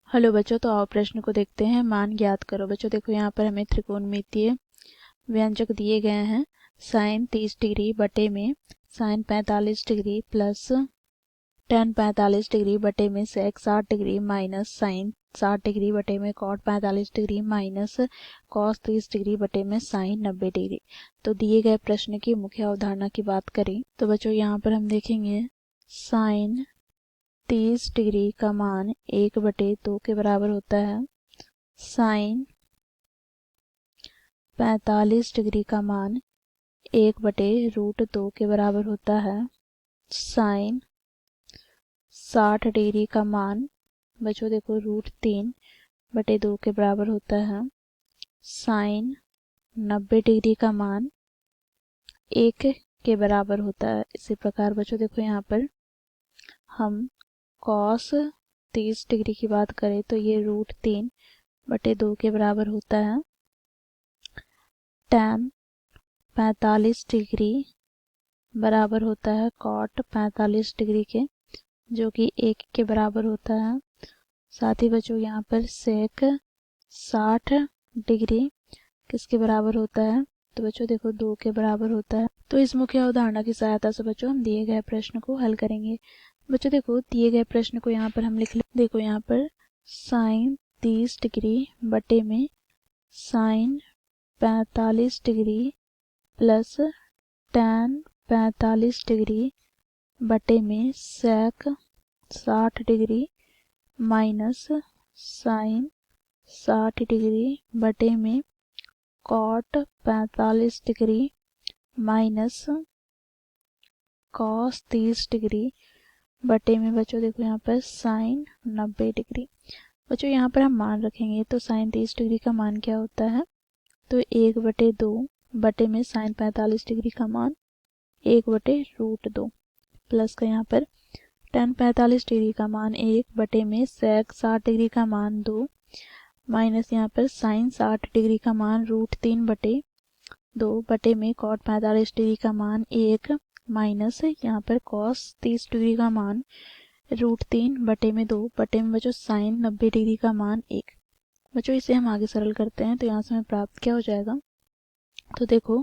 Hello बच्चों, तो आओ प्रश्न को देखते हैं। मान ज्ञात करो। बच्चों देखो, यहाँ पर हमें त्रिकोणमितीय व्यंजक दिए गए हैं। साइन 30 डिग्री बटे में sine 45 degree plus tan 45 degree बटे में sec 60 degree minus sine 60 degree बटे में cot 45 degree minus cos 30 degree बटे में साइन 90 डिग्री। तो दिए गए प्रश्न की मुख्य अवधारणा की बात करें तो बच्चों यहाँ पर हम देखेंगे साइन 30 डिग्री का मान 1/2 के बराबर होता है। साइन 45 डिग्री का मान 1/√2 के बराबर होता है। साइन 60 डिग्री का मान बच्चों देखो √3/2 के बराबर होता है। साइन 90 डिग्री का मान 1 के बराबर होता है। इसी प्रकार बच्चों देखो यहाँ पर हम कॉस 30 डिग्री की बात करें तो ये √3/2 के बराबर होता है। टैन 45 डिग्री बराबर होता है कॉट 45 डिग्री के, जो कि 1 के बराबर होता है। साथ ही बच्चों यहाँ पर सेक 60 डिग्री किसके बराबर होता है तो बच्चों देखो 2 के बराबर होता है। तो इस मुख्य अवधारणा की सहायता से बच्चों हम दिए गए प्रश्न को हल करेंगे। बच्चों देखो दिए गए प्रश्न को यहाँ पर हम लिख ले। देखो यहाँ पर साइन 30 डिग्री बटे में sine 45 degree plus tan 45 degree बटे में sec 60 degree minus sine 60 degree बटे में cot 45 degree minus cos 30 degree बटे में बच्चों देखो यहाँ पर साइन 90 डिग्री। बच्चों यहाँ पर हम मान रखेंगे तो साइन 30 डिग्री का मान क्या होता है तो 1/2 बटे में साइन 45 डिग्री का मान 1/√2 प्लस का यहाँ पर टैन 45 डिग्री का मान 1 बटे में सेक 60 डिग्री का मान 2 माइनस यहाँ पर साइन 60 डिग्री का मान √3/2 बटे में कॉट 45 डिग्री का मान 1 माइनस यहाँ पर कॉस 30 डिग्री का मान √3/2 बटे में बच्चों साइन 90 डिग्री का मान 1। बच्चों इसे हम आगे सरल करते हैं तो यहाँ से हमें प्राप्त क्या हो जाएगा तो देखो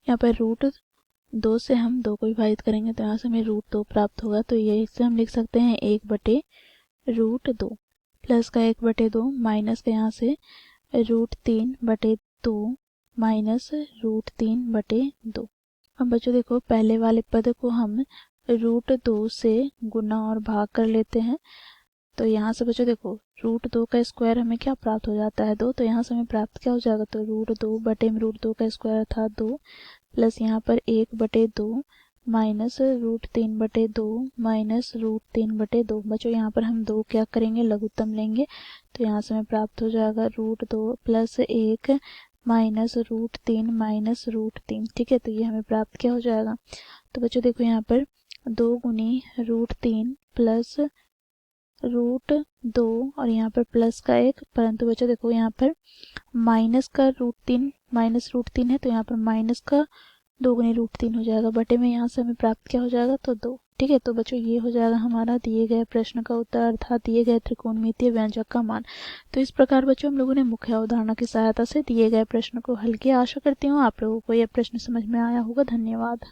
यहाँ पर √2 से हम 2 को विभाजित करेंगे तो यहाँ से हमें √2 प्राप्त होगा। तो ये इससे हम लिख सकते हैं 1/√2 प्लस का 1/2 माइनस का यहाँ से √3/2 माइनस √3/2। अब बच्चों देखो पहले वाले पद को हम √2 से गुना और भाग कर लेते हैं। तो यहाँ से बच्चों देखो √2 का स्क्वायर हमें क्या प्राप्त हो जाता है 2, तो यहाँ से हमें प्राप्त क्या हो जाएगा तो √2 बटे में √2 का स्क्वायर था 2 प्लस यहाँ पर 1/2 माइनस √3/2 माइनस √3/2। बच्चों यहाँ पर हम 2 क्या करेंगे लघुत्तम लेंगे तो यहाँ से हमें प्राप्त हो जाएगा √2 प्लस 1 माइनस √3 माइनस √3। ठीक है, तो ये हमें प्राप्त क्या हो जाएगा तो बच्चों देखो यहाँ पर 2 गुनी √3 प्लस √2 और यहाँ पर प्लस का 1, परंतु बच्चों देखो यहाँ पर माइनस का √3 है तो यहाँ पर माइनस का 2 गुनी √3 हो जाएगा बटे में यहाँ से हमें प्राप्त क्या हो जाएगा तो 2। ठीक है, तो बच्चों ये हो जाएगा हमारा दिए गए प्रश्न का उत्तर अर्थात दिए गए त्रिकोणमितीय व्यंजक का मान। तो इस प्रकार बच्चों हम लोगों ने मुख्य अवधारणा की सहायता से दिए गए प्रश्न को हल किया। आशा करती हूँ आप लोगों को यह प्रश्न समझ में आया होगा। धन्यवाद।